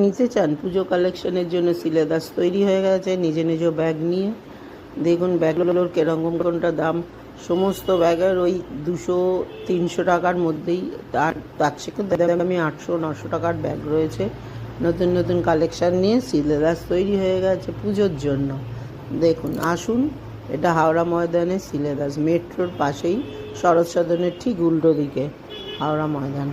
নিতে চান পুজো কালেকশনের জন্য সিলেবাস তৈরি হয়ে গেছে। নিজ নিজ ব্যাগ নিয়ে দেখুন ব্যাগগুলোর কিরকম কোনটা দাম। সমস্ত ব্যাগের ওই 200-300 টাকার মধ্যেই, তার থেকে দামি 800-900 টাকার ব্যাগ রয়েছে। নতুন নতুন কালেকশান নিয়ে সিলেবাস তৈরি হয়ে গেছে পুজোর জন্য। দেখুন আসুন, এটা হাওড়া ময়দানে সিলেবাস, মেট্রোর পাশেই, শরৎ সদনের ঠিক উল্টো দিকে হাওড়া ময়দান।